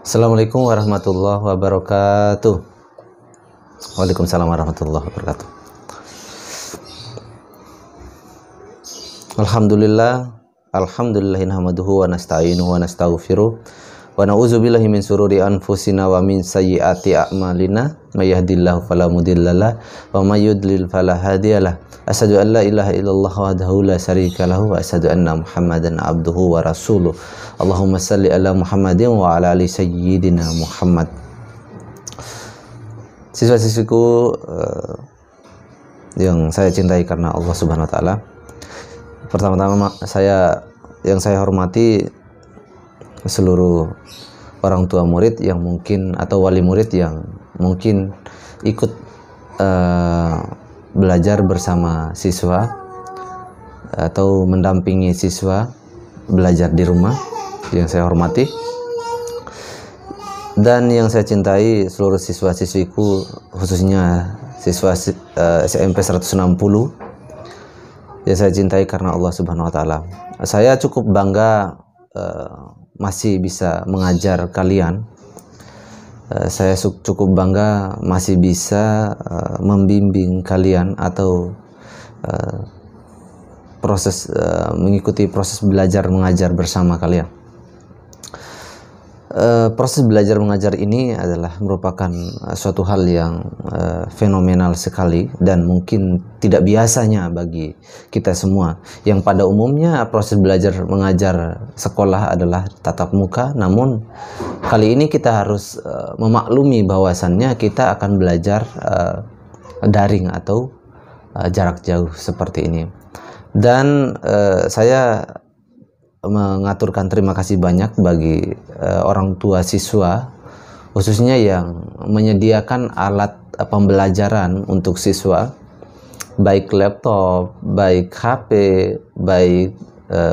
Assalamualaikum warahmatullahi wabarakatuh. Waalaikumsalam warahmatullahi wabarakatuh. Alhamdulillah nahmaduhu wa nasta'inuhu wa nastaghfiruh wa na'udzubillahi min sururi anfusina wa min sayyiati a'malina may yahdihillahu fala mudhillalah wa may yudlil fala hadiyalah. Asyhadu an la ilaha illallah wahdahu la syarika lahu wa asyhadu anna Muhammadan abduhu wa rasuluh. Allahumma salli ala Muhammadin wa ala ali sayyidina Muhammad. Siswa-siswiku yang saya cintai karena Allah Subhanahu wa taala. Pertama-tama yang saya hormati seluruh orang tua murid yang mungkin atau wali murid yang mungkin ikut belajar bersama siswa atau mendampingi siswa belajar di rumah, yang saya hormati, dan yang saya cintai seluruh siswa-siswiku, khususnya siswa SMP 160 yang saya cintai karena Allah Subhanahu wa taala. Saya cukup bangga masih bisa mengajar kalian. Saya cukup bangga masih bisa membimbing kalian atau mengikuti proses belajar mengajar bersama kalian. Proses belajar mengajar ini adalah merupakan suatu hal yang fenomenal sekali dan mungkin tidak biasanya bagi kita semua, yang pada umumnya proses belajar mengajar sekolah adalah tatap muka, namun kali ini kita harus memaklumi bahwasannya kita akan belajar daring atau jarak jauh seperti ini. Dan saya mengaturkan terima kasih banyak bagi orang tua siswa, khususnya yang menyediakan alat pembelajaran untuk siswa, baik laptop, baik HP, baik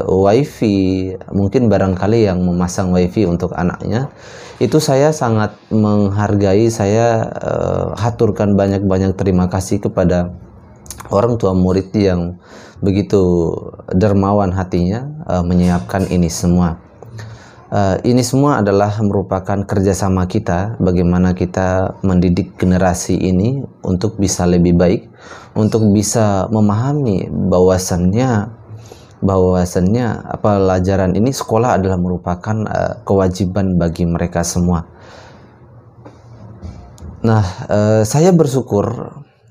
wifi, mungkin barangkali yang memasang wifi untuk anaknya. Itu saya sangat menghargai. Saya haturkan banyak-banyak terima kasih kepada orang tua murid yang begitu dermawan hatinya menyiapkan ini semua. Ini semua adalah merupakan kerjasama kita, bagaimana kita mendidik generasi ini untuk bisa lebih baik, untuk bisa memahami bahwasannya pelajaran ini, sekolah adalah merupakan kewajiban bagi mereka semua. Nah, saya bersyukur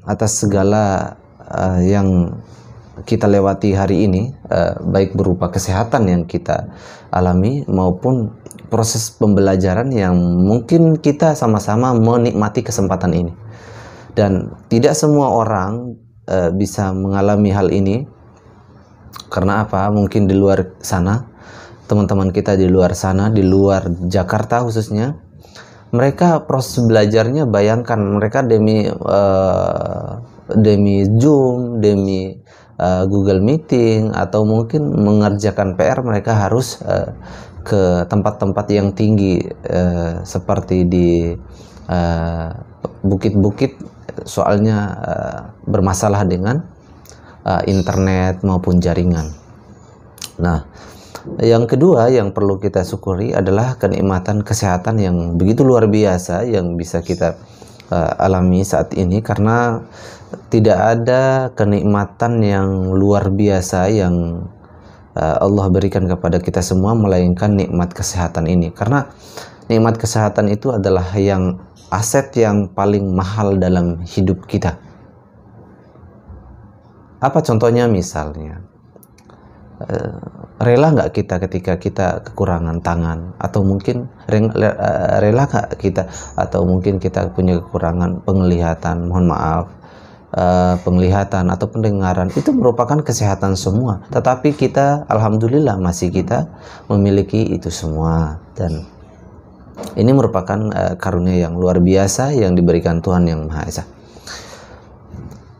atas segala yang kita lewati hari ini, baik berupa kesehatan yang kita alami maupun proses pembelajaran yang mungkin kita sama-sama menikmati kesempatan ini. Dan tidak semua orang bisa mengalami hal ini. Karena apa? Mungkin di luar sana, teman-teman kita di luar sana, di luar Jakarta khususnya, mereka proses belajarnya, bayangkan mereka demi Zoom, demi Google Meeting, atau mungkin mengerjakan PR, mereka harus ke tempat-tempat yang tinggi seperti di bukit-bukit, soalnya bermasalah dengan internet maupun jaringan. Nah, yang kedua yang perlu kita syukuri adalah kenikmatan kesehatan yang begitu luar biasa yang bisa kita alami saat ini, karena tidak ada kenikmatan yang luar biasa yang Allah berikan kepada kita semua melainkan nikmat kesehatan ini. Karena nikmat kesehatan itu adalah aset yang paling mahal dalam hidup kita. Apa contohnya? Misalnya, rela nggak kita ketika kita kekurangan tangan, atau mungkin rela nggak kita, atau mungkin kita punya kekurangan penglihatan, mohon maaf, penglihatan atau pendengaran, itu merupakan kesehatan semua, tetapi kita alhamdulillah masih kita memiliki itu semua, dan ini merupakan karunia yang luar biasa yang diberikan Tuhan Yang Maha Esa.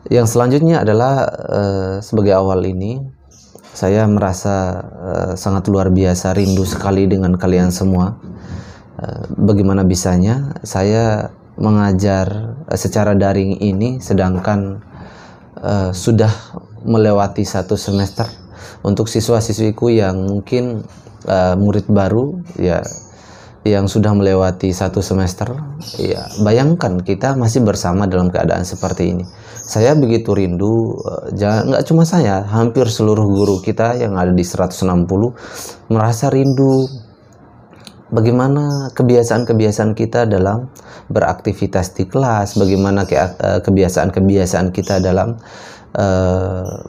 Yang selanjutnya adalah sebagai awal ini saya merasa sangat luar biasa rindu sekali dengan kalian semua. Bagaimana bisanya saya mengajar secara daring ini, sedangkan sudah melewati 1 semester. Untuk siswa-siswiku yang mungkin murid baru, ya yang sudah melewati 1 semester, ya bayangkan kita masih bersama dalam keadaan seperti ini. Saya begitu rindu, nggak cuma saya, hampir seluruh guru kita yang ada di 160 merasa rindu bagaimana kebiasaan-kebiasaan kita dalam beraktivitas di kelas, bagaimana kebiasaan-kebiasaan kita dalam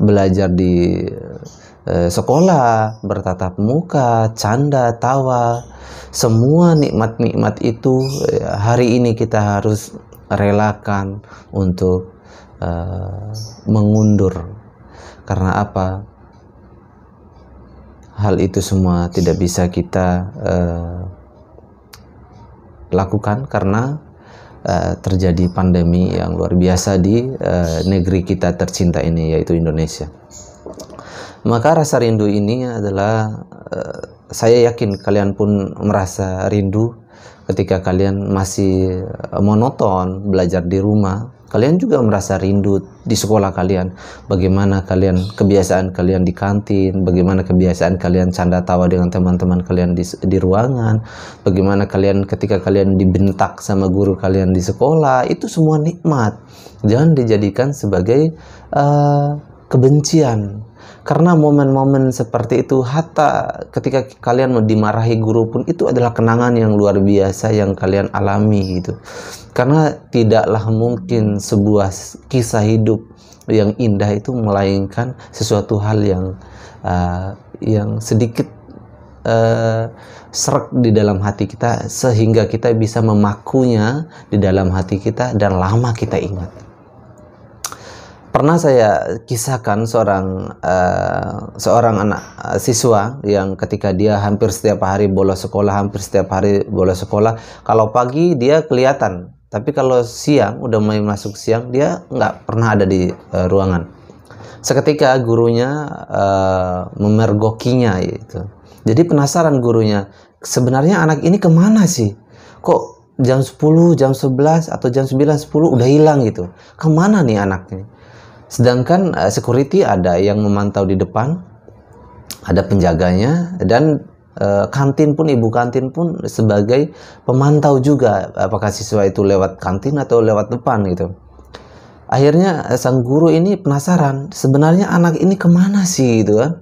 belajar di sekolah, bertatap muka, canda, tawa. Semua nikmat-nikmat itu hari ini kita harus relakan untuk mengundur. Karena apa? Hal itu semua tidak bisa kita lakukan karena terjadi pandemi yang luar biasa di negeri kita tercinta ini, yaitu Indonesia. Maka rasa rindu ini adalah saya yakin kalian pun merasa rindu ketika kalian masih monoton belajar di rumah. Kalian juga merasa rindu di sekolah kalian. Bagaimana kebiasaan kalian di kantin, bagaimana kebiasaan kalian canda tawa dengan teman-teman kalian di ruangan, bagaimana ketika kalian dibentak sama guru kalian di sekolah. Itu semua nikmat. Jangan dijadikan sebagai kebencian. Karena momen-momen seperti itu, hatta ketika kalian dimarahi guru pun, itu adalah kenangan yang luar biasa yang kalian alami gitu. Karena tidaklah mungkin sebuah kisah hidup yang indah itu melainkan sesuatu hal yang sedikit serak di dalam hati kita, sehingga kita bisa memakunya di dalam hati kita dan lama kita ingat. Pernah saya kisahkan seorang anak siswa yang ketika dia hampir setiap hari bolos sekolah, kalau pagi dia kelihatan, tapi kalau siang, udah mulai masuk siang, dia nggak pernah ada di ruangan. Seketika gurunya memergokinya gitu. Jadi penasaran gurunya, sebenarnya anak ini kemana sih? Kok jam 10, jam 11, atau jam 9, 10 udah hilang gitu. Kemana nih anaknya? Sedangkan security ada yang memantau di depan, ada penjaganya, dan ibu kantin pun sebagai pemantau juga apakah siswa itu lewat kantin atau lewat depan gitu. Akhirnya sang guru ini penasaran, sebenarnya anak ini kemana sih gitu kan.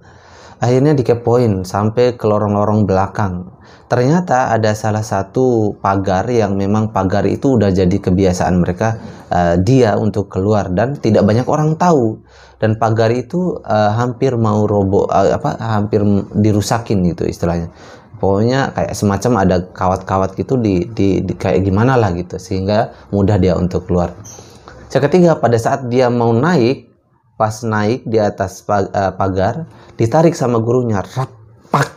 Akhirnya dikepoin sampai ke lorong-lorong belakang. Ternyata ada salah satu pagar yang memang pagar itu udah jadi kebiasaan mereka dia untuk keluar dan tidak banyak orang tahu. Dan pagar itu hampir mau roboh, hampir dirusakin gitu istilahnya. Pokoknya kayak semacam ada kawat-kawat gitu di kayak gimana lah gitu, sehingga mudah dia untuk keluar. Seketika pada saat dia mau naik, pas naik di atas pagar, ditarik sama gurunya, rapak,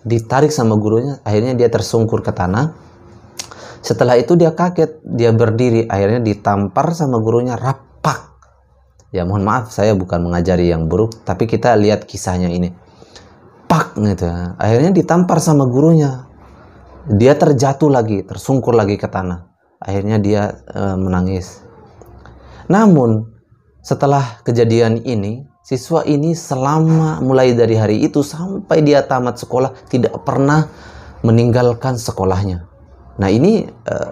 ditarik sama gurunya, akhirnya dia tersungkur ke tanah. Setelah itu dia kaget, dia berdiri, akhirnya ditampar sama gurunya, rapak. Ya mohon maaf, saya bukan mengajari yang buruk, tapi kita lihat kisahnya ini. Pak gitu, akhirnya ditampar sama gurunya, dia terjatuh lagi, tersungkur lagi ke tanah, akhirnya dia menangis. Namun setelah kejadian ini, siswa ini selama mulai dari hari itu sampai dia tamat sekolah tidak pernah meninggalkan sekolahnya. Nah ini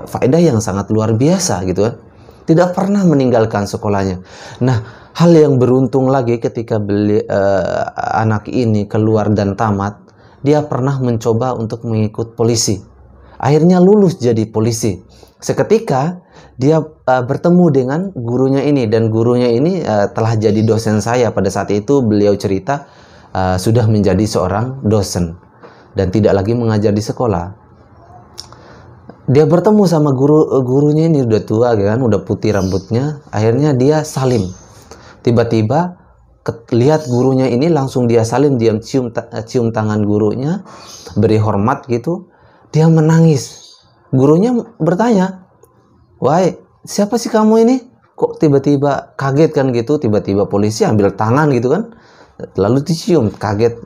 faedah yang sangat luar biasa gitu kan. Tidak pernah meninggalkan sekolahnya. Nah hal yang beruntung lagi ketika anak ini keluar dan tamat, dia pernah mencoba untuk mengikut polisi. Akhirnya lulus jadi polisi. Seketika dia bertemu dengan gurunya ini, dan gurunya ini telah jadi dosen saya pada saat itu. Beliau cerita sudah menjadi seorang dosen dan tidak lagi mengajar di sekolah. Dia bertemu sama gurunya ini, udah tua kan, udah putih rambutnya. Akhirnya dia salim. Tiba-tiba lihat gurunya ini, langsung dia salim, dia cium tangan gurunya, beri hormat gitu. Dia menangis. Gurunya bertanya, "Wahai, siapa sih kamu ini? Kok tiba-tiba kaget kan gitu?" Tiba-tiba polisi ambil tangan gitu kan, lalu dicium, kaget.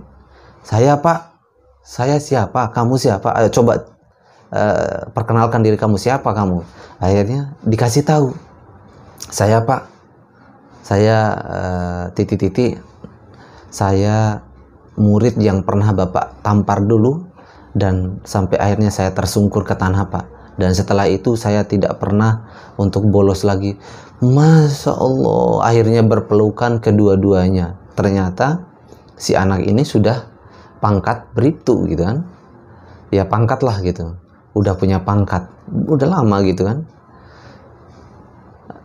"Saya Pak." "Saya siapa? Kamu siapa? Ayo coba perkenalkan diri kamu, siapa kamu?" Akhirnya dikasih tahu, "Saya Pak, saya saya murid yang pernah Bapak tampar dulu, dan sampai akhirnya saya tersungkur ke tanah, Pak. Dan setelah itu saya tidak pernah untuk bolos lagi. Masya Allah, akhirnya berpelukan kedua-duanya. Ternyata si anak ini sudah pangkat bribtu gitu kan. Ya pangkat lah gitu. Udah punya pangkat. Udah lama gitu kan.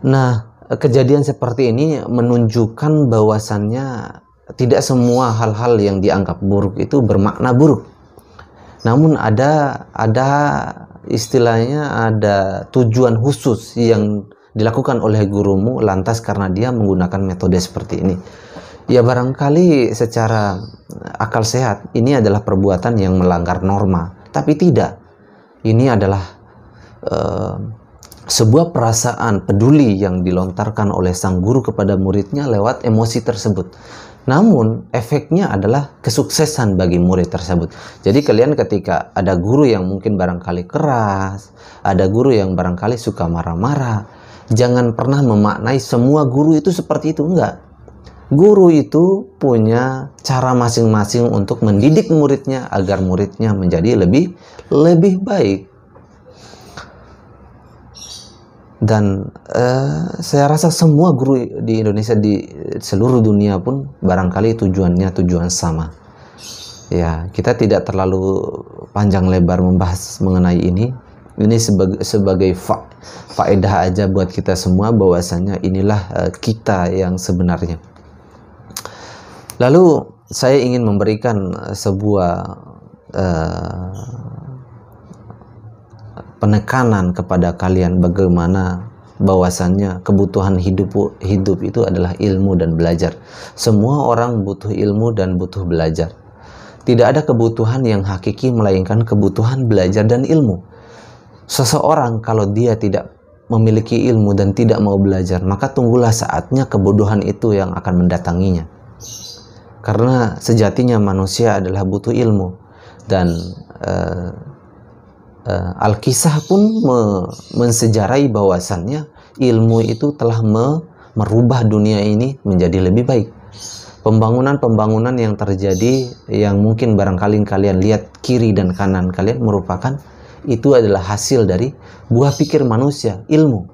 Nah, kejadian seperti ini menunjukkan bahwasannya tidak semua hal-hal yang dianggap buruk itu bermakna buruk. Namun ada istilahnya, ada tujuan khusus yang dilakukan oleh gurumu lantas karena dia menggunakan metode seperti ini. Ya barangkali secara akal sehat ini adalah perbuatan yang melanggar norma, tapi tidak. Ini adalah sebuah perasaan peduli yang dilontarkan oleh sang guru kepada muridnya lewat emosi tersebut. Namun efeknya adalah kesuksesan bagi murid tersebut. Jadi kalian ketika ada guru yang mungkin barangkali keras, ada guru yang barangkali suka marah-marah, jangan pernah memaknai semua guru itu seperti itu. Enggak. Guru itu punya cara masing-masing untuk mendidik muridnya agar muridnya menjadi lebih baik. Dan saya rasa semua guru di Indonesia, di seluruh dunia pun barangkali tujuannya tujuan sama. Ya, kita tidak terlalu panjang lebar membahas mengenai ini. Ini sebagai faedah aja buat kita semua bahwasanya inilah kita yang sebenarnya. Lalu saya ingin memberikan sebuah penekanan kepada kalian bagaimana bahwasannya kebutuhan hidup itu adalah ilmu dan belajar. Semua orang butuh ilmu dan butuh belajar. Tidak ada kebutuhan yang hakiki melainkan kebutuhan belajar dan ilmu. Seseorang kalau dia tidak memiliki ilmu dan tidak mau belajar, maka tunggulah saatnya kebodohan itu yang akan mendatanginya. Karena sejatinya manusia adalah butuh ilmu. Dan Al-Kisah pun mensejarai bahwasannya ilmu itu telah merubah dunia ini menjadi lebih baik. Pembangunan-pembangunan yang terjadi yang mungkin barangkali kalian lihat kiri dan kanan kalian merupakan itu adalah hasil dari buah pikir manusia, ilmu.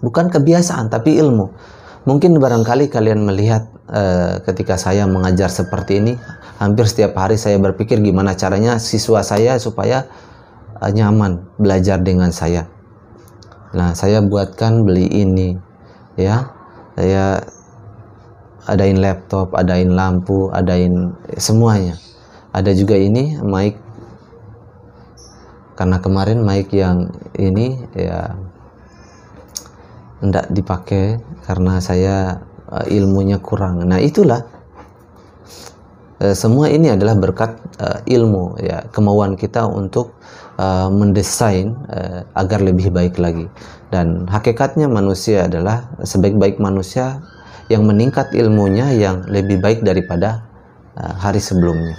Bukan kebiasaan tapi ilmu. Mungkin barangkali kalian melihat ketika saya mengajar seperti ini, hampir setiap hari saya berpikir gimana caranya siswa saya supaya nyaman belajar dengan saya. Nah, saya buatkan beli ini, ya. Saya adain laptop, adain lampu, adain semuanya. Ada juga ini mic. Karena kemarin mic yang ini ya enggak dipakai karena saya ilmunya kurang. Nah, itulah semua ini adalah berkat ilmu, ya, kemauan kita untuk mendesain agar lebih baik lagi. Dan hakikatnya manusia adalah sebaik-baik manusia yang meningkat ilmunya yang lebih baik daripada hari sebelumnya.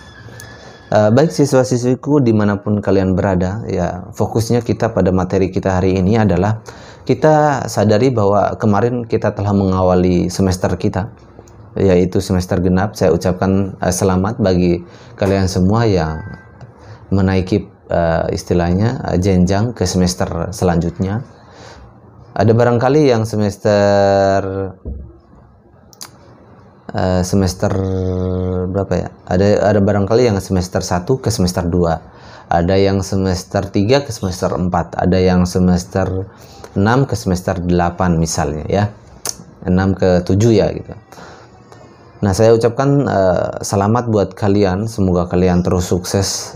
Baik siswa-siswiku dimanapun kalian berada, ya fokusnya kita pada materi kita hari ini adalah kita sadari bahwa kemarin kita telah mengawali semester kita, yaitu semester genap. Saya ucapkan selamat bagi kalian semua yang menaiki istilahnya jenjang ke semester selanjutnya. Ada barangkali yang semester berapa ya? Ada barangkali yang semester 1 ke semester 2. Ada yang semester 3 ke semester 4. Ada yang semester 6 ke semester 8 misalnya, ya. 6 ke 7 ya gitu. Nah, saya ucapkan selamat buat kalian. Semoga kalian terus sukses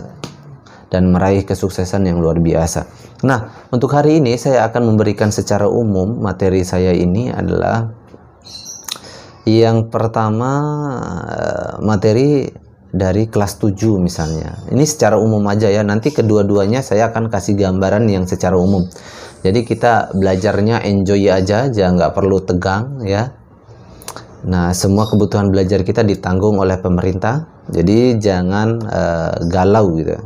dan meraih kesuksesan yang luar biasa. Nah, untuk hari ini saya akan memberikan secara umum materi saya ini adalah yang pertama materi dari kelas 7 misalnya. Ini secara umum aja ya. Nanti kedua-duanya saya akan kasih gambaran yang secara umum. Jadi kita belajarnya enjoy aja, nggak perlu tegang ya. Nah, semua kebutuhan belajar kita ditanggung oleh pemerintah. Jadi jangan galau gitu.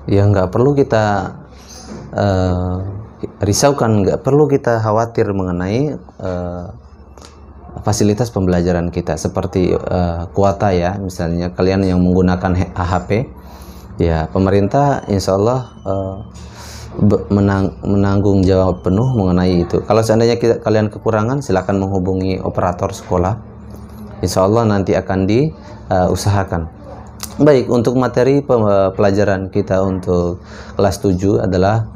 Ya nggak perlu kita risaukan, nggak perlu kita khawatir mengenai fasilitas pembelajaran kita seperti kuota ya, misalnya kalian yang menggunakan HP ya, pemerintah insya Allah menanggung jawab penuh mengenai itu. Kalau seandainya kalian kekurangan, silakan menghubungi operator sekolah, insya Allah nanti akan diusahakan. Baik, untuk materi pelajaran kita untuk kelas 7 adalah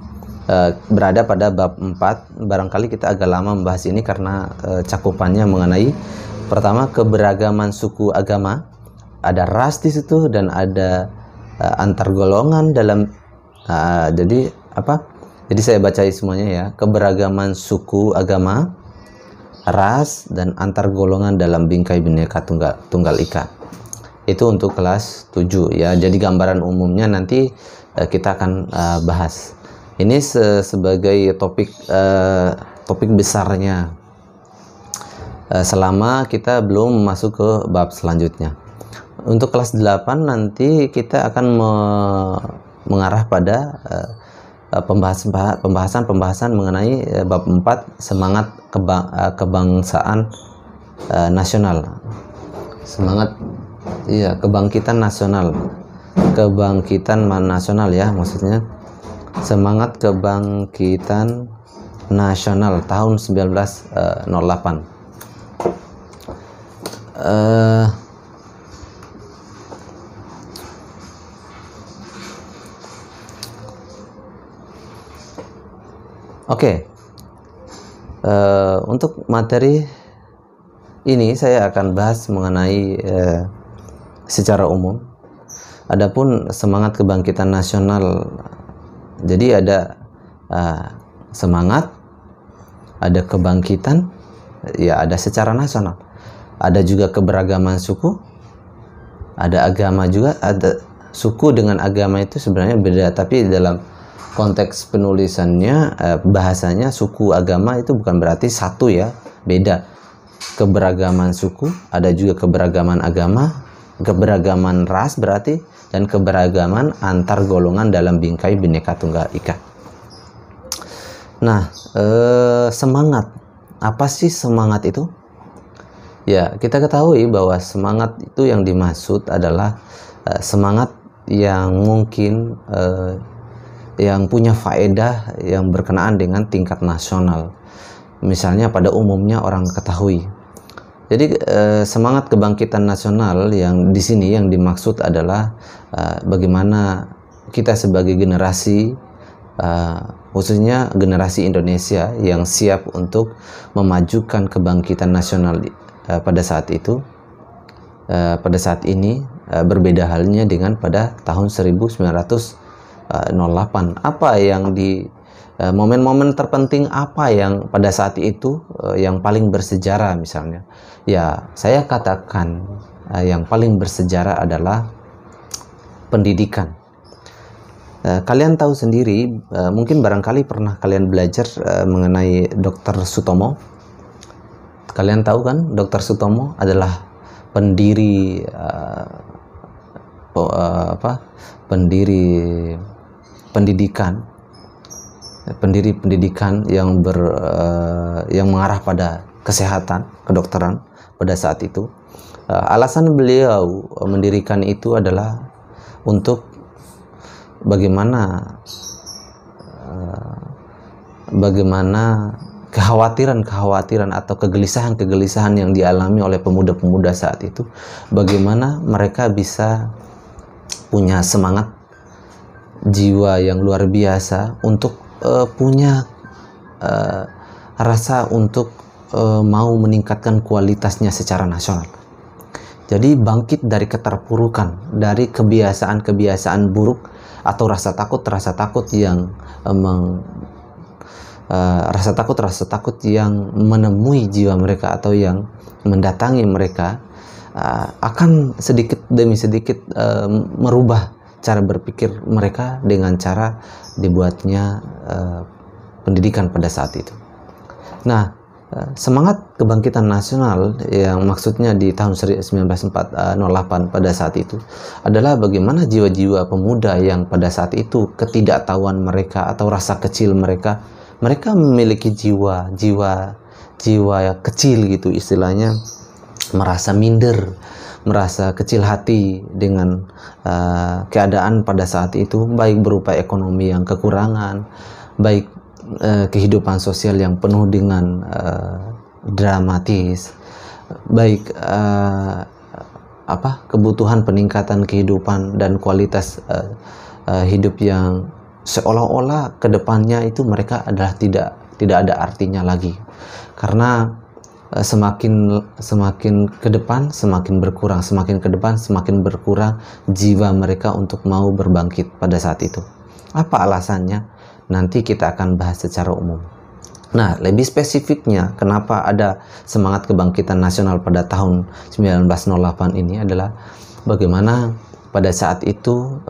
berada pada bab 4. Barangkali kita agak lama membahas ini karena cakupannya mengenai pertama keberagaman suku agama, ada ras di situ, dan ada antar golongan dalam jadi saya baca semuanya ya, keberagaman suku agama, ras, dan antar golongan dalam bingkai Bhinneka Tunggal Ika. Itu untuk kelas 7 ya. Jadi gambaran umumnya nanti kita akan bahas. Ini sebagai topik besarnya selama kita belum masuk ke bab selanjutnya. Untuk kelas 8 nanti kita akan mengarah pada pembahasan mengenai bab 4, semangat kebangsaan nasional. Semangat kebangkitan nasional ya, maksudnya semangat kebangkitan nasional tahun 1908. Oke. Untuk materi ini saya akan bahas mengenai secara umum. Adapun semangat kebangkitan nasional, jadi ada semangat, ada kebangkitan, ya ada secara nasional. Ada juga keberagaman suku, ada agama juga. Ada suku dengan agama itu sebenarnya beda, tapi dalam konteks penulisannya, bahasanya suku agama itu bukan berarti satu ya, beda. Keberagaman suku, ada juga keberagaman agama, keberagaman ras berarti, dan keberagaman antar golongan dalam bingkai Bhinneka Tunggal Ika. Nah, semangat, apa sih semangat itu? Ya, kita ketahui bahwa semangat itu yang dimaksud adalah semangat yang mungkin yang punya faedah yang berkenaan dengan tingkat nasional. Misalnya pada umumnya orang ketahui. Jadi semangat kebangkitan nasional yang di sini yang dimaksud adalah bagaimana kita sebagai generasi, khususnya generasi Indonesia yang siap untuk memajukan kebangkitan nasional pada saat itu, pada saat ini, berbeda halnya dengan pada tahun 1908. Apa yang di momen-momen terpenting apa yang pada saat itu yang paling bersejarah misalnya? Ya, saya katakan yang paling bersejarah adalah pendidikan. Kalian tahu sendiri, mungkin barangkali pernah kalian belajar mengenai Dr. Sutomo. Kalian tahu kan, Dr. Sutomo adalah pendiri pendiri pendidikan yang mengarah pada kesehatan, kedokteran pada saat itu. Alasan beliau mendirikan itu adalah untuk bagaimana kekhawatiran atau kegelisahan yang dialami oleh pemuda-pemuda saat itu, bagaimana mereka bisa punya semangat jiwa yang luar biasa untuk punya rasa untuk mau meningkatkan kualitasnya secara nasional. Jadi bangkit dari keterpurukan, dari kebiasaan buruk atau rasa takut yang rasa takut yang menemui jiwa mereka atau yang mendatangi mereka, akan sedikit demi sedikit merubah cara berpikir mereka dengan cara dibuatnya pendidikan pada saat itu. Nah, semangat kebangkitan nasional yang maksudnya di tahun 1908 pada saat itu adalah bagaimana jiwa-jiwa pemuda yang pada saat itu ketidaktahuan mereka atau rasa kecil mereka memiliki jiwa jiwa kecil gitu istilahnya, merasa minder, merasa kecil hati dengan keadaan pada saat itu, baik berupa ekonomi yang kekurangan, baik kehidupan sosial yang penuh dengan dramatis, baik kebutuhan peningkatan kehidupan dan kualitas hidup yang seolah-olah kedepannya itu mereka adalah tidak ada artinya lagi, karena semakin ke depan semakin berkurang, semakin ke depan semakin berkurang jiwa mereka untuk mau berbangkit pada saat itu. Apa alasannya? Nanti kita akan bahas secara umum. Nah, lebih spesifiknya kenapa ada semangat kebangkitan nasional pada tahun 1908 ini adalah bagaimana pada saat itu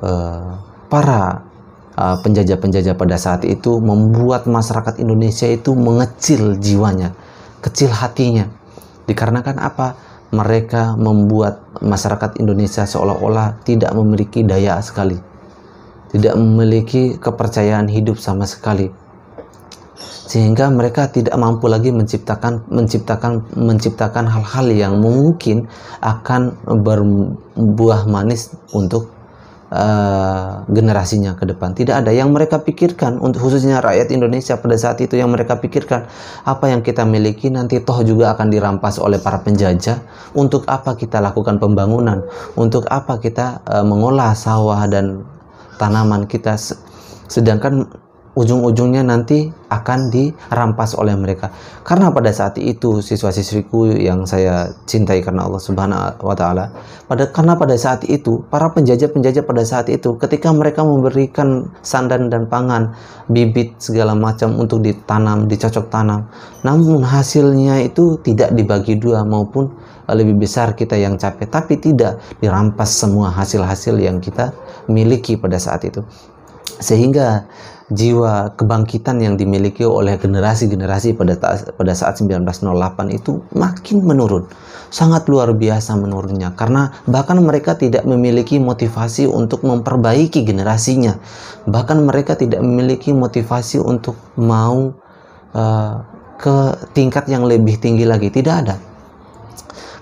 para penjajah-penjajah pada saat itu membuat masyarakat Indonesia itu mengecil jiwanya, kecil hatinya. Dikarenakan apa? Mereka membuat masyarakat Indonesia seolah-olah tidak memiliki daya sekali, tidak memiliki kepercayaan hidup sama sekali, sehingga mereka tidak mampu lagi menciptakan hal-hal yang mungkin akan berbuah manis untuk generasinya ke depan. Tidak ada yang mereka pikirkan, untuk khususnya rakyat Indonesia pada saat itu, yang mereka pikirkan apa yang kita miliki nanti toh juga akan dirampas oleh para penjajah. Untuk apa kita lakukan pembangunan? Untuk apa kita mengolah sawah dan tanaman kita, sedangkan ujung-ujungnya nanti akan dirampas oleh mereka. Karena pada saat itu siswa-siswiku yang saya cintai karena Allah Subhanahu wa taala, karena pada saat itu para penjajah-penjajah pada saat itu ketika mereka memberikan sandan dan pangan, bibit segala macam untuk ditanam, dicocok tanam, namun hasilnya itu tidak dibagi dua maupun lebih besar kita yang capek, tapi tidak dirampas semua hasil-hasil yang kita miliki pada saat itu. Sehingga jiwa kebangkitan yang dimiliki oleh generasi-generasi pada saat 1908 itu makin menurun, sangat luar biasa menurunnya, karena bahkan mereka tidak memiliki motivasi untuk memperbaiki generasinya, bahkan mereka tidak memiliki motivasi untuk mau ke tingkat yang lebih tinggi lagi, tidak ada.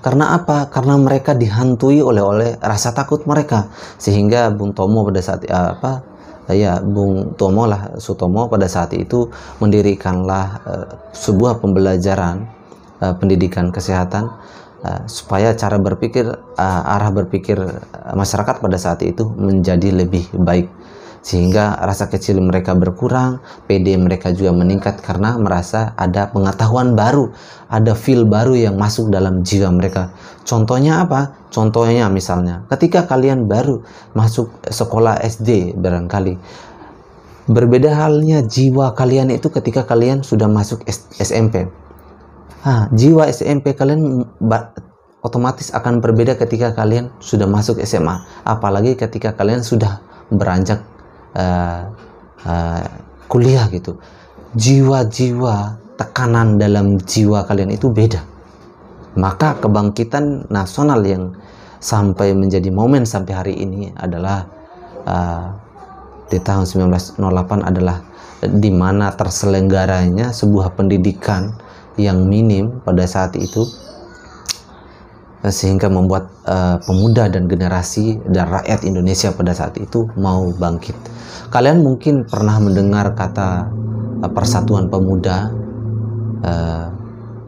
Karena apa? Karena mereka dihantui oleh rasa takut mereka, sehingga Bung Tomo pada saat Bung Tomo Sutomo pada saat itu mendirikanlah sebuah pembelajaran pendidikan kesehatan supaya cara berpikir, arah berpikir masyarakat pada saat itu menjadi lebih baik, sehingga rasa kecil mereka berkurang, PD mereka juga meningkat karena merasa ada pengetahuan baru, ada feel baru yang masuk dalam jiwa mereka. Contohnya apa? Contohnya misalnya ketika kalian baru masuk sekolah SD barangkali, berbeda halnya jiwa kalian itu ketika kalian sudah masuk SMP. Jiwa SMP kalian otomatis akan berbeda ketika kalian sudah masuk SMA, apalagi ketika kalian sudah beranjak kuliah gitu. Jiwa-jiwa, tekanan dalam jiwa kalian itu beda. Maka kebangkitan nasional yang sampai menjadi momen sampai hari ini adalah di tahun 1908 adalah di mana terselenggaranya sebuah pendidikan yang minim pada saat itu, sehingga membuat pemuda dan generasi dan rakyat Indonesia pada saat itu mau bangkit. Kalian mungkin pernah mendengar kata Persatuan Pemuda,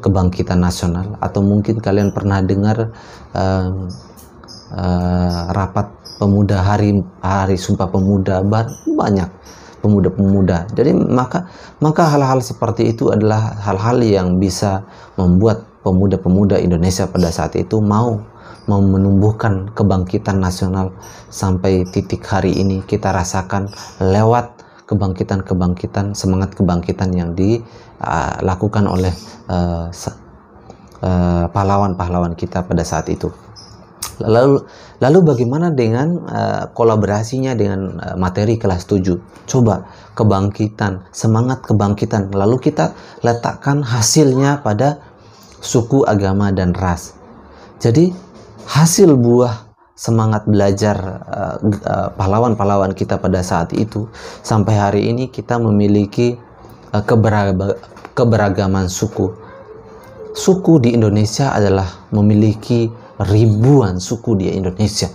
Kebangkitan Nasional, atau mungkin kalian pernah dengar rapat pemuda, hari Sumpah Pemuda, banyak pemuda-pemuda. Jadi maka hal-hal seperti itu adalah hal-hal yang bisa membuat pemuda-pemuda Indonesia pada saat itu mau menumbuhkan kebangkitan nasional sampai titik hari ini kita rasakan lewat kebangkitan, semangat kebangkitan yang dilakukan oleh pahlawan-pahlawan kita pada saat itu. Lalu bagaimana dengan kolaborasinya dengan materi kelas 7? Coba kebangkitan, semangat kebangkitan, lalu kita letakkan hasilnya pada suku, agama, dan ras. Jadi hasil buah semangat belajar pahlawan-pahlawan kita pada saat itu, sampai hari ini kita memiliki keberagaman suku, Suku di Indonesia adalah memiliki ribuan suku di Indonesia.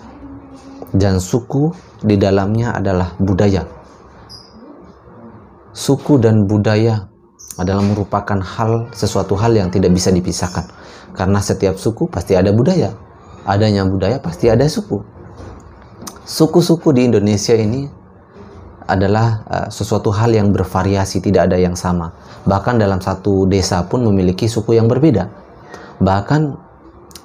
Dan suku di dalamnya adalah budaya. Suku dan budaya adalah merupakan sesuatu hal yang tidak bisa dipisahkan. Karena setiap suku pasti ada budaya. Adanya budaya pasti ada suku. Suku-suku di Indonesia ini adalah sesuatu hal yang bervariasi, tidak ada yang sama. Bahkan dalam satu desa pun memiliki suku yang berbeda. Bahkan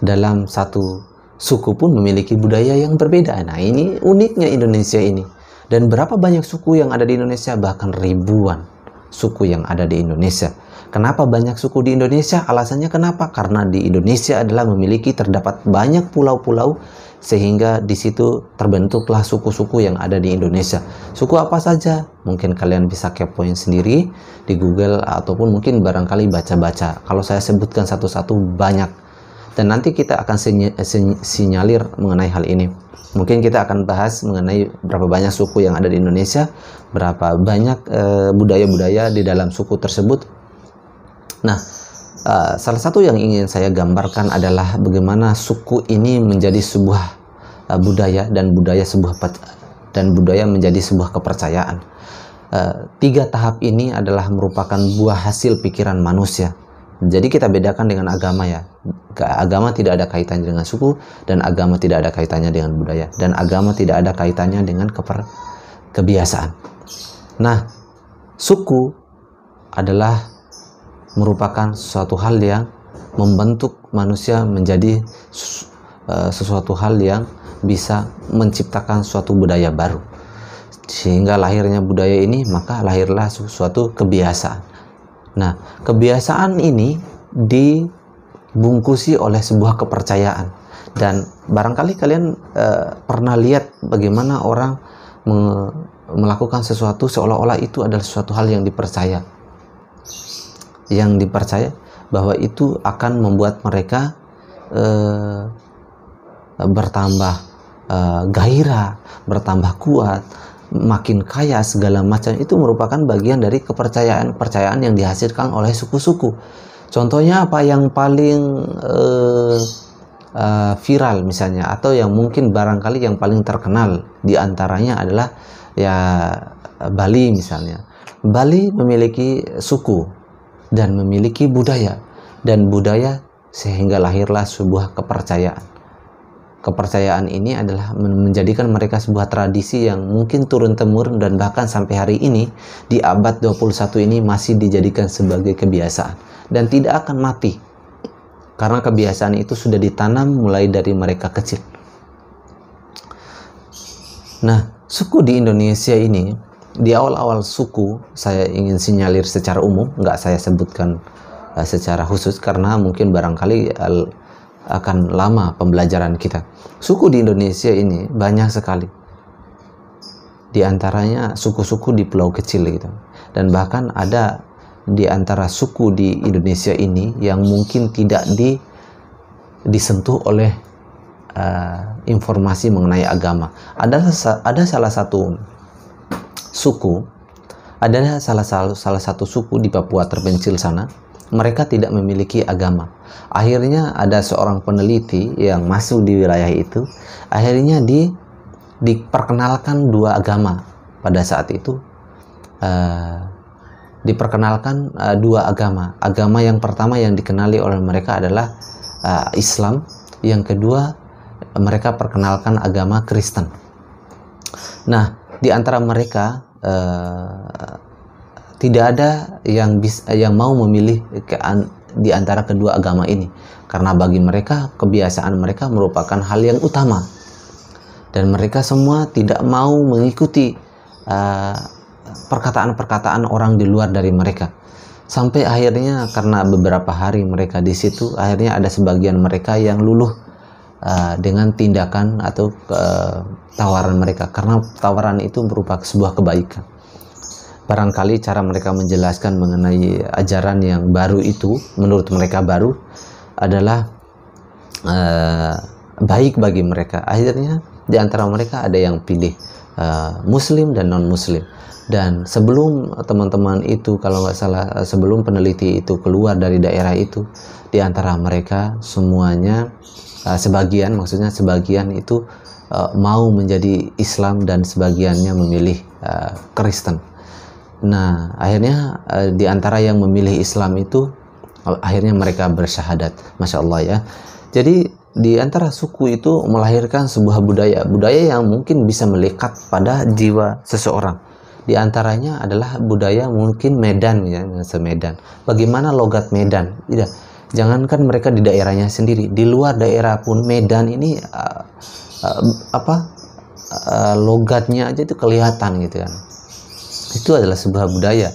dalam satu suku pun memiliki budaya yang berbeda. Nah, ini uniknya Indonesia ini. Dan berapa banyak suku yang ada di Indonesia? Bahkan ribuan suku yang ada di Indonesia. Kenapa banyak suku di Indonesia? Alasannya kenapa? Karena di Indonesia adalah terdapat banyak pulau-pulau, sehingga di situ terbentuklah suku-suku yang ada di Indonesia. Suku apa saja? Mungkin kalian bisa kepoin sendiri di Google, ataupun mungkin barangkali baca-baca. Kalau saya sebutkan satu-satu banyak. Dan nanti kita akan sinyalir mengenai hal ini. Mungkin kita akan bahas mengenai berapa banyak suku yang ada di Indonesia, berapa banyak budaya-budaya di dalam suku tersebut. Nah, salah satu yang ingin saya gambarkan adalah bagaimana suku ini menjadi sebuah budaya, dan budaya menjadi sebuah kepercayaan. 3 tahap ini adalah merupakan buah hasil pikiran manusia. Jadi kita bedakan dengan agama ya. Agama tidak ada kaitannya dengan suku, dan agama tidak ada kaitannya dengan budaya, dan agama tidak ada kaitannya dengan kebiasaan. Nah, suku adalah merupakan suatu hal yang membentuk manusia menjadi sesuatu hal yang bisa menciptakan suatu budaya baru. Sehingga lahirnya budaya ini, maka lahirlah suatu kebiasaan. Nah, kebiasaan ini dibungkusi oleh sebuah kepercayaan. Dan barangkali kalian pernah lihat bagaimana orang melakukan sesuatu seolah-olah itu adalah sesuatu hal yang dipercaya. Yang dipercaya bahwa itu akan membuat mereka bertambah gairah, bertambah kuat, makin kaya, segala macam. Itu merupakan bagian dari kepercayaan yang dihasilkan oleh suku-suku. Contohnya apa yang paling viral misalnya, atau yang mungkin barangkali yang paling terkenal diantaranya adalah ya Bali misalnya. Bali memiliki suku dan memiliki budaya, dan budaya sehingga lahirlah sebuah kepercayaan. Kepercayaan ini adalah menjadikan mereka sebuah tradisi yang mungkin turun-temurun, dan bahkan sampai hari ini di abad 21 ini masih dijadikan sebagai kebiasaan dan tidak akan mati, karena kebiasaan itu sudah ditanam mulai dari mereka kecil. Nah, suku di Indonesia ini, di awal-awal suku saya ingin sinyalir secara umum, nggak saya sebutkan secara khusus karena mungkin barangkali akan lama pembelajaran kita. Suku di Indonesia ini banyak sekali. Di antaranya suku-suku di pulau kecil gitu. Dan bahkan ada di antara suku di Indonesia ini yang mungkin tidak disentuh oleh informasi mengenai agama. Ada salah satu suku, adalah salah satu suku di Papua terpencil sana. Mereka tidak memiliki agama. Akhirnya ada seorang peneliti yang masuk di wilayah itu. Akhirnya diperkenalkan 2 agama pada saat itu. Diperkenalkan 2 agama. Agama yang pertama yang dikenali oleh mereka adalah Islam. Yang kedua, mereka perkenalkan agama Kristen. Nah, di antara mereka tidak ada yang mau memilih di antara kedua agama ini, karena bagi mereka kebiasaan mereka merupakan hal yang utama, dan mereka semua tidak mau mengikuti perkataan-perkataan orang di luar dari mereka. Sampai akhirnya karena beberapa hari mereka di situ, akhirnya ada sebagian mereka yang luluh dengan tindakan atau tawaran mereka, karena tawaran itu merupakan sebuah kebaikan. Barangkali cara mereka menjelaskan mengenai ajaran yang baru itu, menurut mereka baru, adalah baik bagi mereka. Akhirnya di antara mereka ada yang pilih Muslim dan non-Muslim. Dan sebelum teman-teman itu, kalau nggak salah, sebelum peneliti itu keluar dari daerah itu, di antara mereka semuanya, sebagian itu mau menjadi Islam dan sebagiannya memilih Kristen. Nah, akhirnya di antara yang memilih Islam itu, akhirnya mereka bersyahadat. Masya Allah ya. Jadi di antara suku itu melahirkan sebuah budaya yang mungkin bisa melekat pada jiwa seseorang. Di antaranya adalah budaya mungkin Medan ya, Medan. Bagaimana logat Medan? Tidak. Jangankan mereka di daerahnya sendiri, di luar daerah pun Medan ini logatnya aja itu kelihatan gitu kan. Itu adalah sebuah budaya.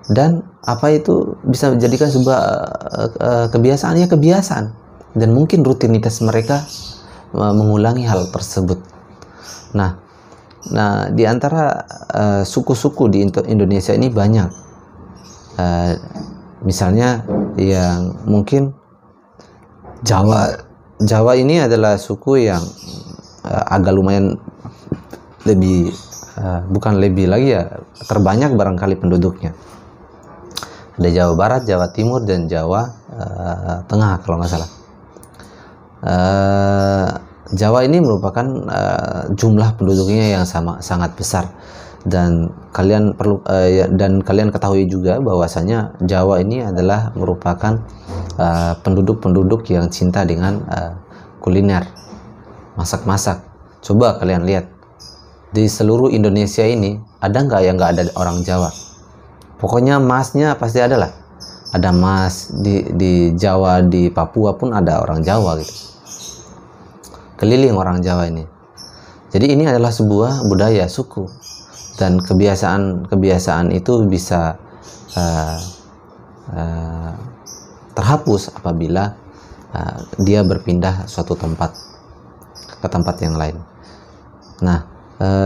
Dan itu bisa menjadikan sebuah kebiasaan dan mungkin rutinitas mereka mengulangi hal tersebut. Nah, di antara suku-suku di Indonesia ini banyak. Misalnya yang mungkin Jawa ini adalah suku yang agak lumayan lebih, bukan lebih lagi ya, terbanyak barangkali penduduknya. Ada Jawa Barat, Jawa Timur, dan Jawa Tengah kalau nggak salah. Jawa ini merupakan jumlah penduduknya yang sangat besar, dan kalian ketahui juga bahwasanya Jawa ini adalah merupakan penduduk-penduduk yang cinta dengan kuliner, masak-masak. Coba kalian lihat di seluruh Indonesia ini, ada nggak yang nggak ada orang Jawa? Pokoknya masnya pasti ada lah. Ada mas di Jawa, di Papua pun ada orang Jawa gitu. Keliling orang Jawa ini. Jadi ini adalah sebuah budaya suku, dan kebiasaan itu bisa terhapus apabila dia berpindah suatu tempat ke tempat yang lain. Nah,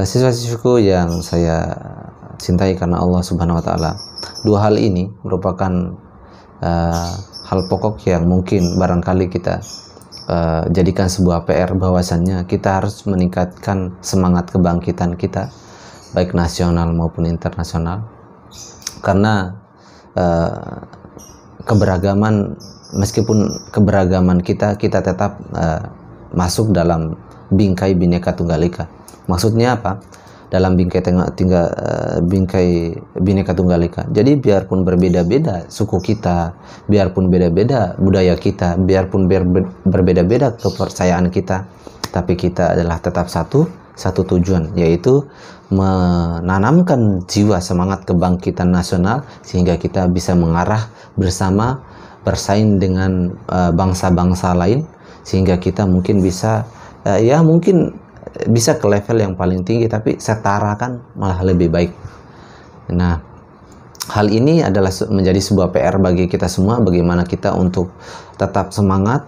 siswa-siswiku yang saya cintai karena Allah Subhanahu wa Ta'ala, dua hal ini merupakan hal pokok yang mungkin barangkali kita jadikan sebuah PR, bahwasannya kita harus meningkatkan semangat kebangkitan kita, baik nasional maupun internasional, karena meskipun keberagaman kita tetap masuk dalam bingkai Bhinneka Tunggal Ika. Maksudnya apa? Dalam bingkai Bhinneka Tunggal Ika. Jadi biarpun berbeda-beda suku kita, biarpun beda-beda budaya kita, biarpun berbeda-beda kepercayaan kita, tapi kita adalah tetap satu tujuan, yaitu menanamkan jiwa semangat kebangkitan nasional, sehingga kita bisa mengarah bersama, bersaing dengan bangsa-bangsa lain, sehingga kita mungkin bisa bisa ke level yang paling tinggi, tapi setara kan malah lebih baik. Nah, hal ini adalah menjadi sebuah PR bagi kita semua, bagaimana kita untuk tetap semangat,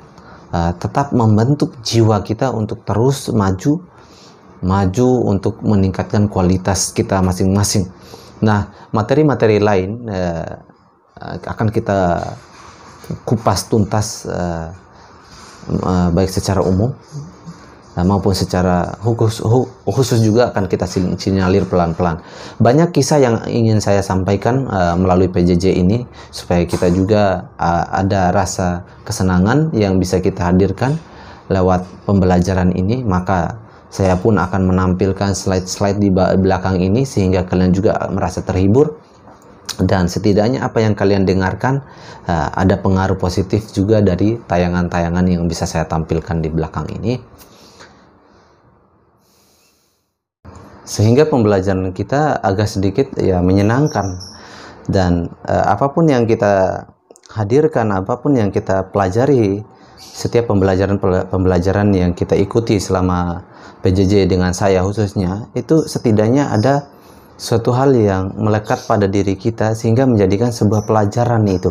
tetap membentuk jiwa kita untuk terus maju untuk meningkatkan kualitas kita masing-masing. Nah, materi-materi lain akan kita kupas tuntas, baik secara umum maupun secara khusus juga akan kita sinyalir pelan-pelan. Banyak kisah yang ingin saya sampaikan melalui PJJ ini, supaya kita juga ada rasa kesenangan yang bisa kita hadirkan lewat pembelajaran ini. Maka saya pun akan menampilkan slide-slide di belakang ini, sehingga kalian juga merasa terhibur, dan setidaknya apa yang kalian dengarkan ada pengaruh positif juga dari tayangan-tayangan yang bisa saya tampilkan di belakang ini, sehingga pembelajaran kita agak sedikit ya menyenangkan. Dan apapun yang kita hadirkan, apapun yang kita pelajari, setiap pembelajaran yang kita ikuti selama PJJ dengan saya khususnya, itu setidaknya ada suatu hal yang melekat pada diri kita, sehingga menjadikan sebuah pelajaran itu.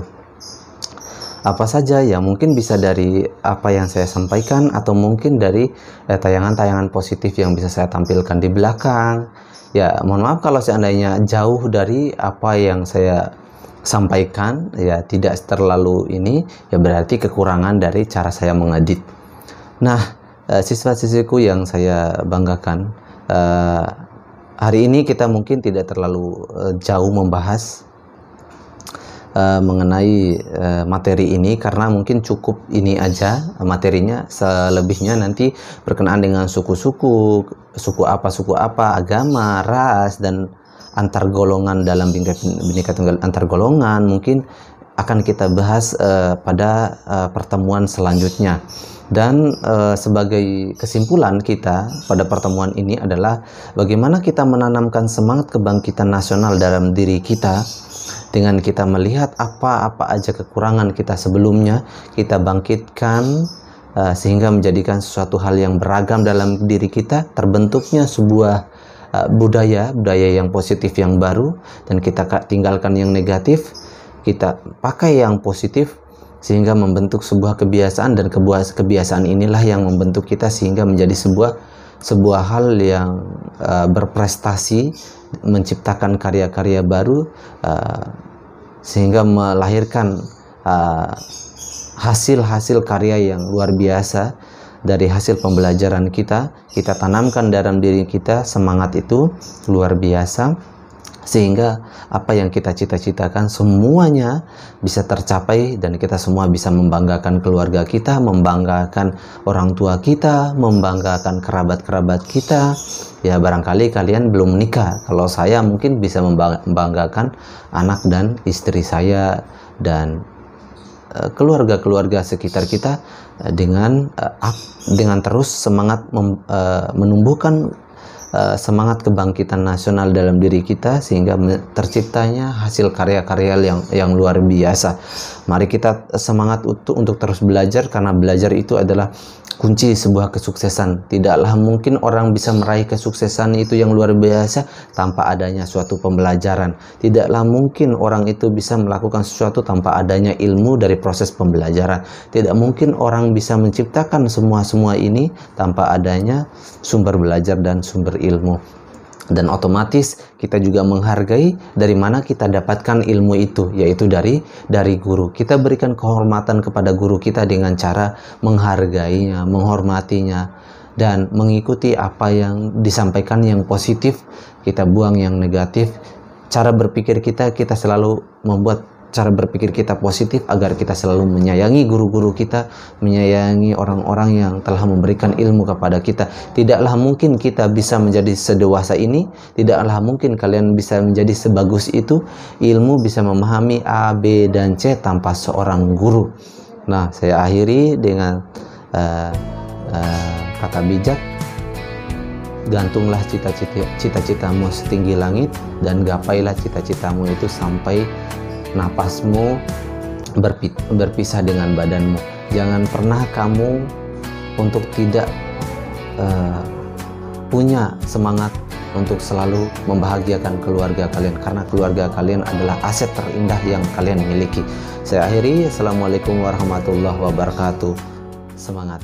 Apa saja ya, mungkin bisa dari apa yang saya sampaikan, atau mungkin dari tayangan-tayangan positif yang bisa saya tampilkan di belakang. Ya, mohon maaf kalau seandainya jauh dari apa yang saya sampaikan, ya tidak terlalu ini, ya berarti kekurangan dari cara saya mengedit. Nah, siswa-siswiku yang saya banggakan, Hari ini kita mungkin tidak terlalu jauh membahas mengenai materi ini, karena mungkin cukup ini aja materinya. Selebihnya nanti berkenaan dengan suku-suku, suku apa, agama, ras, dan antar golongan dalam Bhinneka Tunggal antar golongan mungkin akan kita bahas pada pertemuan selanjutnya. Dan sebagai kesimpulan kita pada pertemuan ini adalah bagaimana kita menanamkan semangat kebangkitan nasional dalam diri kita dengan kita melihat apa-apa aja kekurangan kita sebelumnya, kita bangkitkan sehingga menjadikan sesuatu hal yang beragam dalam diri kita, terbentuknya sebuah budaya yang positif yang baru, dan kita tinggalkan yang negatif, kita pakai yang positif sehingga membentuk sebuah kebiasaan, dan kebiasaan inilah yang membentuk kita sehingga menjadi sebuah hal yang berprestasi, menciptakan karya-karya baru, sehingga melahirkan hasil-hasil karya yang luar biasa dari hasil pembelajaran kita tanamkan dalam diri kita. Semangat itu luar biasa, sehingga apa yang kita cita-citakan semuanya bisa tercapai, dan kita semua bisa membanggakan keluarga kita, membanggakan orang tua kita, membanggakan kerabat-kerabat kita. Ya, barangkali kalian belum menikah, kalau saya mungkin bisa membanggakan anak dan istri saya dan keluarga-keluarga sekitar kita dengan terus semangat menumbuhkan semangat kebangkitan nasional dalam diri kita, sehingga terciptanya hasil karya-karya yang luar biasa. Mari kita semangat untuk terus belajar, karena belajar itu adalah kunci sebuah kesuksesan. Tidaklah mungkin orang bisa meraih kesuksesan itu yang luar biasa tanpa adanya suatu pembelajaran. Tidaklah mungkin orang itu bisa melakukan sesuatu tanpa adanya ilmu dari proses pembelajaran. Tidak mungkin orang bisa menciptakan semua ini tanpa adanya sumber belajar dan sumber ilmu. Dan otomatis kita juga menghargai dari mana kita dapatkan ilmu itu, yaitu dari guru. Kita berikan kehormatan kepada guru kita dengan cara menghargainya, menghormatinya, dan mengikuti apa yang disampaikan yang positif, kita buang yang negatif. Cara berpikir kita selalu membuat cara berpikir kita positif, agar kita selalu menyayangi guru-guru kita, menyayangi orang-orang yang telah memberikan ilmu kepada kita. Tidaklah mungkin kita bisa menjadi sedewasa ini, tidaklah mungkin kalian bisa menjadi sebagus itu, ilmu bisa memahami A, B, dan C tanpa seorang guru. Nah, saya akhiri dengan kata bijak: gantunglah cita-citamu setinggi langit, dan gapailah cita-citamu itu sampai napasmu berpisah dengan badanmu. Jangan pernah kamu untuk tidak punya semangat untuk selalu membahagiakan keluarga kalian, karena keluarga kalian adalah aset terindah yang kalian miliki. Saya akhiri. Assalamualaikum warahmatullahi wabarakatuh. Semangat.